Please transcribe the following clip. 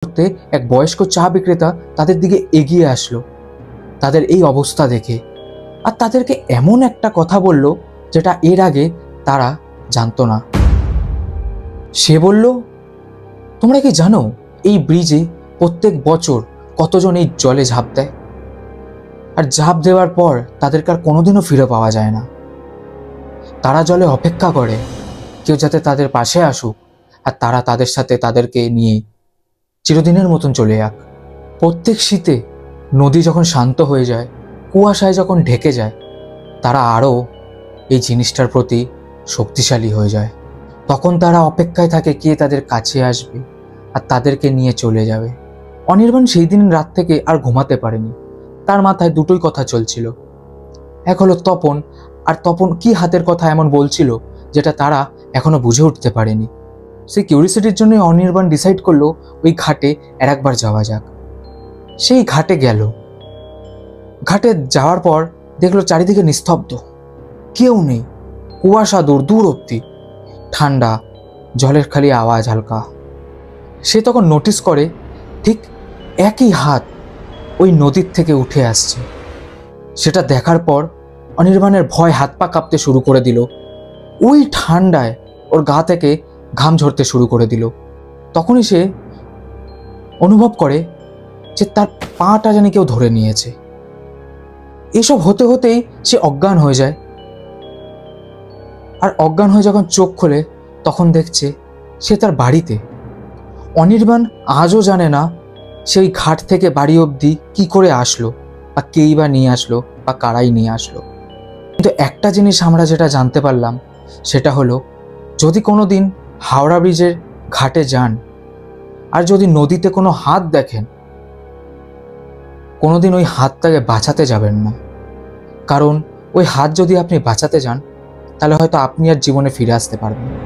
করতে এক বয়স্ক চা বিক্রেতা তাদের দিকে এগিয়ে আসলো তাদের এই অবস্থা দেখে, আর তাদেরকে এমন একটা কথা বলল যেটা এর আগে তারা জানতো না। সে বলল, তোমরা কি জানো এই ব্রিজে প্রত্যেক বছর কতজন এই জলে ঝাঁপ দেয়, আর ঝাঁপ দেওয়ার পর তাদেরকে আর কোনোদিনও ফিরে পাওয়া যায় না। তারা জলে অপেক্ষা করে কেউ যাতে তাদের পাশে আসুক, আর তারা তাদের সাথে তাদেরকে নিয়ে চিরদিনের মতন চলে যাক। প্রত্যেক শীতে নদী যখন শান্ত হয়ে যায়, কুয়াশায় যখন ঢেকে যায়, তারা আরও এই জিনিসটার প্রতি শক্তিশালী হয়ে যায়। তখন তারা অপেক্ষায় থাকে কে তাদের কাছে আসবে আর তাদেরকে নিয়ে চলে যাবে। অনির্বাণ সেই দিন রাত থেকে আর ঘুমাতে পারেনি। তার মাথায় দুটোই কথা চলছিল। এক হলো তপন, আর তপন কি হাতের কথা এমন বলছিল যেটা তারা এখনো বুঝে উঠতে পারেনি। সেই কিউরিসিটির জন্য অনির্বাণ ডিসাইড করলো ওই ঘাটে একবার যাওয়া যাক। সেই ঘাটে গেল। ঘাটে যাওয়ার পর দেখলো চারিদিকে নিস্তব্ধ, কেউ নেই, কুয়াশা দূর দূর অব্দি, ঠান্ডা, জলের খালি আওয়াজ হালকা। সে তখন নোটিস করে ঠিক একই হাত ওই নদীর থেকে উঠে আসছে। সেটা দেখার পর অনির্বাণের ভয় হাত পা কাঁপতে শুরু করে দিল। ওই ঠান্ডায় ওর গা থেকে ঘাম ঝরতে শুরু করে দিল। তখনই সে অনুভব করে যে তার পাটা যেন কেউ ধরে নিয়েছে। এসব হতে হতেই সে অজ্ঞান হয়ে যায়। আর অজ্ঞান হয়ে যখন চোখ খোলে তখন দেখছে সে তার বাড়িতে। অনির্বাণ আজও জানে না সেই ঘাট থেকে বাড়ি অবধি কি করে আসলো, বা কেই বা নিয়ে আসলো, বা কারাই নিয়ে আসলো। কিন্তু একটা জিনিস আমরা যেটা জানতে পারলাম সেটা হলো, যদি কোনো দিন হাওড়া ব্রিজের ঘাটে যান আর যদি নদীতে কোনো হাত দেখেন, কোনোদিন ওই হাতটাকে বাঁচাতে যাবেন না। কারণ ওই হাত যদি আপনি বাঁচাতে যান তাহলে হয়তো আপনি আর জীবনে ফিরে আসতে পারবেন না।